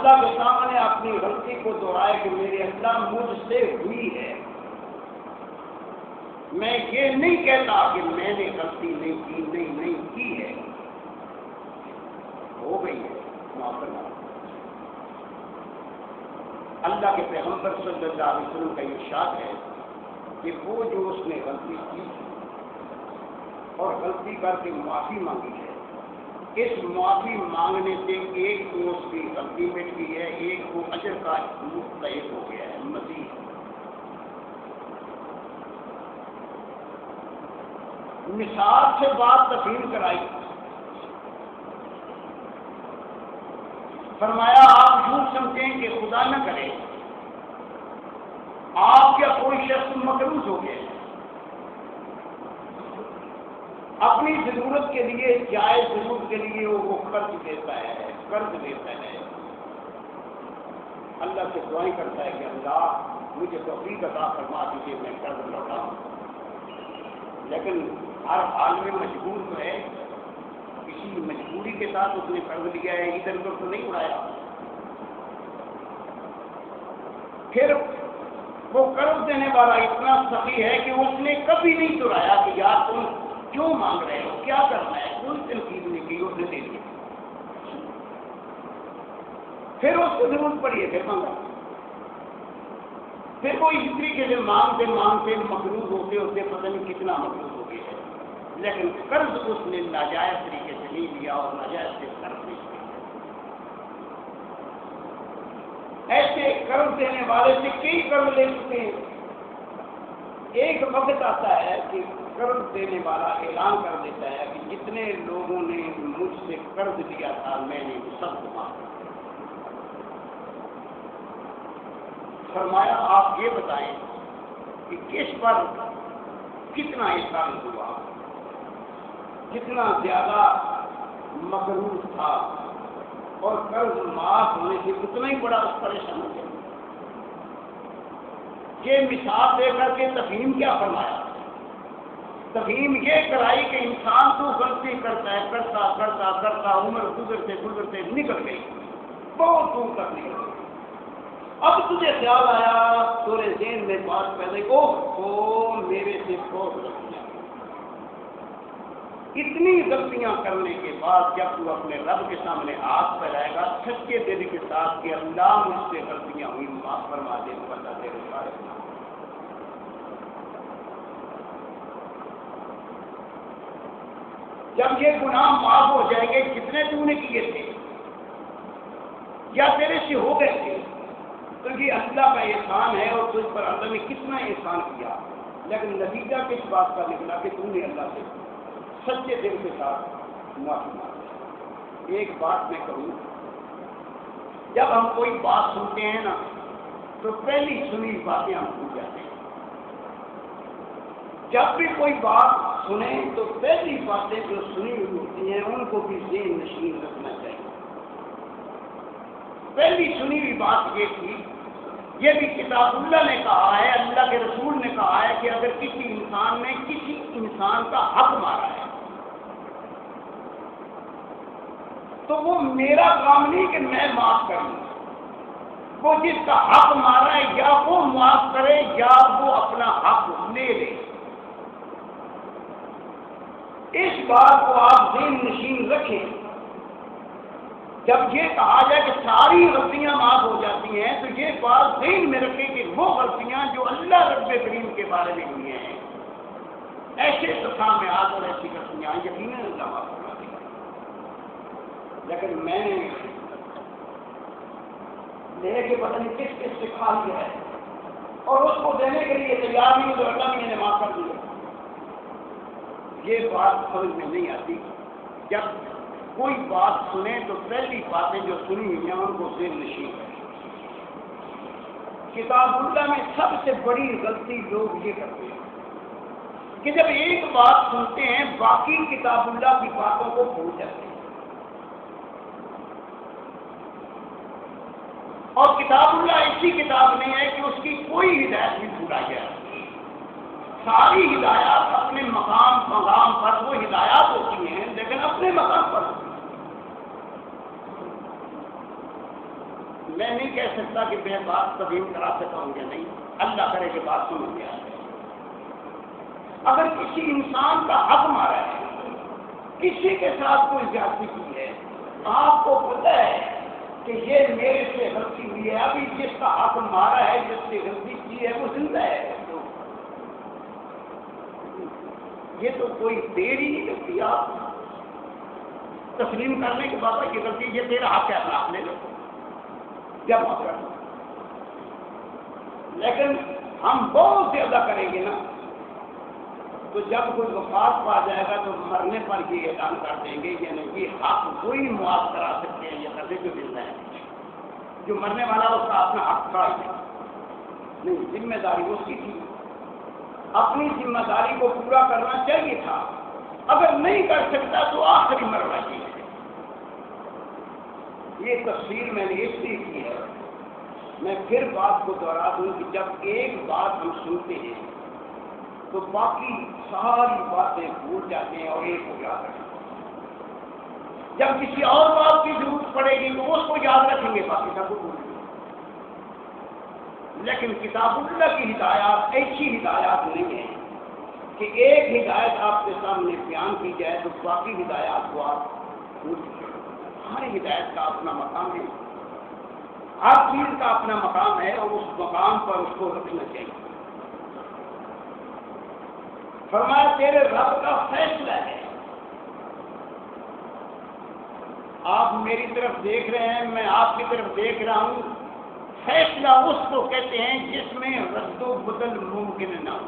اللہ کے سامنے اپنی غلطی کو دہرائے کہ میرے اللہ مجھ سے ہوئی ہے. میں یہ نہیں کہتا کہ میں نے غلطی نہیں کی ہے، ہو گئی ہے، معاف کرنا. اللہ کے پیغمبر صلی اللہ علیہ وسلم کا ارشاد ہے کہ وہ جو اس نے غلطی کی اور غلطی کر کے معافی مانگی ہے، اس معافی مانگنے سے ایک تو اس کی غلطی مٹ گئی ہے، ایک کو اجر کا مستحق ہو گیا ہے. مزید مثال سے بات تفہیم کرائی. فرمایا آپ یوں سمجھیں کہ خدا نہ کرے آپ یا کوئی شخص مقروض ہو گئے، اپنی ضرورت کے لیے، جائز ضرورت کے لیے وہ قرض دیتا ہے. اللہ سے دعائیں کرتا ہے کہ اللہ مجھے توفیق عطا فرما دیجیے میں قرض لوٹاؤں. لیکن ہر حال میں مجبور تو ہے، کسی مجبوری کے ساتھ اس نے قرض لیا ہے، ادھر ادھر تو نہیں اڑایا. پھر وہ قرض دینے والا اتنا سخی ہے کہ اس نے کبھی نہیں دہرایا کہ یار تم کیوں مانگ رہے ہو، کیا کرنا ہے، کوئی تنقید نہیں کی، اس نے دے دیا. پھر اس کو ضرورت پڑی ہے، پھر مانگا. پھر وہ اس طریقے سے مانگتے مقروض ہوتے پتہ نہیں کتنا مقروض ہو گیا ہے. لیکن قرض اس نے ناجائز طریقے سے نہیں لیا اور ناجائز سے قرض نہیں کیا. ایسے قرض دینے والے سے کئی قرض لے چکے ہیں. ایک وقت آتا ہے کہ قرض دینے والا اعلان کر دیتا ہے کہ جتنے لوگوں نے مجھ سے قرض لیا تھا میں نے سب کو معاف کر دیا. فرمایا آپ یہ بتائیں کہ کس پر کتنا احسان ہوا، کتنا زیادہ مقروض تھا اور قرض معاف ہونے سے اتنا ہی بڑا اس پریشان ہو گیا. یہ مثال دے کر کے تفہیم کیا فرمایا؟ تفہیم یہ کرائی کہ انسان تو غلطی کرتا ہے، کرتا عمر گزرتے نکل گئی، بہت دور تک نکل گئی. اب تجھے خیال آیا، تیرے ذہن میں بات پیدا اوہ میرے سے بہت غلطیاں. اتنی غلطیاں کرنے کے بعد جب تو اپنے رب کے سامنے ہاتھ پھیلائے گا سچے دل کے ساتھ کہ اللہ مجھ سے غلطیاں ہوئی، معاف فرما دے، اللہ تیرے سارے گناہ. جب یہ گناہ معاف ہو جائیں گے جتنے تو نے کیے تھے یا تیرے سے ہو گئے تھے، تو یہ اللہ کا احسان ہے اور تجھ پر اللہ نے کتنا احسان کیا. لیکن نتیجہ کس بات کا نکلا کہ تم نے اللہ سے سچے دل کے ساتھ معافی مانگی. ایک بات میں کہوں، جب ہم کوئی بات سنتے ہیں نا تو پہلی سنی باتیں ہم بھول جاتے ہیں. جب بھی کوئی بات سنیں تو پہلی باتیں جو سنی ہوئی ہوتی ہیں ان کو بھی ذہن نشین رکھنا چاہیے. پہلی سنی ہوئی بات یہ تھی، یہ بھی کتاب اللہ نے کہا ہے، اللہ کے رسول نے کہا ہے کہ اگر کسی انسان نے کسی انسان کا حق مارا ہے تو وہ میرا کام نہیں کہ میں معاف کروں. وہ جس کا حق مارا ہے یا وہ معاف کرے یا وہ اپنا حق لے لے. اس بات کو آپ ذہن نشین رکھیں. جب یہ کہا جائے کہ ساری غلطیاں معاف ہو جاتی ہیں تو یہ بات ذہن میں رکھیں کہ وہ غلطیاں جو اللہ رب کریم کے بارے میں ہوئی ہیں، ایسے تسامحات اور ایسی غلطیاں یقیناً اللہ معاف کروا دے گا. لیکن میں نے لے کے پتہ نہیں کس کس سے کھا لیا ہے اور اس کو دینے کے لیے تیار نہیں تو اللہ بھی نے معاف کر دیا. یہ بات سمجھ میں نہیں آتی. جب کوئی بات سنے تو پہلی باتیں جو سنی ہوئی ہیں ان کو ذہن نشین کریں. کتاب اللہ میں سب سے بڑی غلطی لوگ یہ کرتے ہیں کہ جب ایک بات سنتے ہیں باقی کتاب اللہ کی باتوں کو بھول جاتے ہیں. اور کتاب اللہ ایسی کتاب نہیں ہے کہ اس کی کوئی ہدایت بھی بھولا جائے. ساری ہدایات اپنے مقام پر وہ ہدایات ہوتی ہیں لیکن اپنے مقام پر. میں نہیں کہہ سکتا کہ میں بات تسلیم کرا سکتا ہوں یا نہیں، اللہ کرے کہ بات سمجھ میں آ جائے۔ اگر کسی انسان کا حق مارا ہے، کسی کے ساتھ کوئی زیادتی کی ہے، آپ کو پتہ ہے کہ یہ میرے سے غلطی ہوئی ہے، ابھی جس کا حق مارا ہے، جس سے غلطی کی ہے وہ زندہ ہے، یہ تو کوئی دیر ہی نہیں لگتی آپ تسلیم کرنے کے بعد یہ غلطی، یہ تیرا حق ہے، اپنا آپ لے لو جب آپ کر لو۔ لیکن ہم بہت زیادہ کریں گے نا، تو جب کوئی وفات پا جائے گا تو مرنے پر یہ اعلان کر دیں گے، یعنی کہ حق کوئی معاف کرا سکتے ہیں یہ کرنے جو ملنا ہے، جو مرنے والا اس کا اپنا حق تھا نہیں، ذمہ داری اس کی تھی، اپنی ذمہ داری کو پورا کرنا چاہیے تھا، اگر نہیں کر سکتا تو آخری مرنا چاہیے۔ یہ تفصیل میں نے اس لیے کی ہے، میں پھر بات کو دوہرا دوں کہ جب ایک بات ہم سنتے ہیں تو باقی ساری باتیں بھول جاتے ہیں اور ایک کو یاد رکھتے ہیں۔ جب کسی اور بات کی ضرورت پڑے گی تو اس کو یاد رکھیں گے، باقی سب کو بھول جائیں گے۔ لیکن کتاب اللہ کی ہدایات ایسی ہدایات نہیں ہیں کہ ایک ہدایت آپ کے سامنے بیان کی جائے تو باقی ہدایات کو آپ بھول جائیں۔ ہر ہدایت کا اپنا مقام ہے، ہر چیز کا اپنا مقام ہے اور اس مقام پر اس کو رکھنا چاہیے۔ فرمایا تیرے رب کا فیصلہ ہے، آپ میری طرف دیکھ رہے ہیں، میں آپ کی طرف دیکھ رہا ہوں، فیصلہ اس کو کہتے ہیں جس میں رد و بدل ممکن نہ ہو۔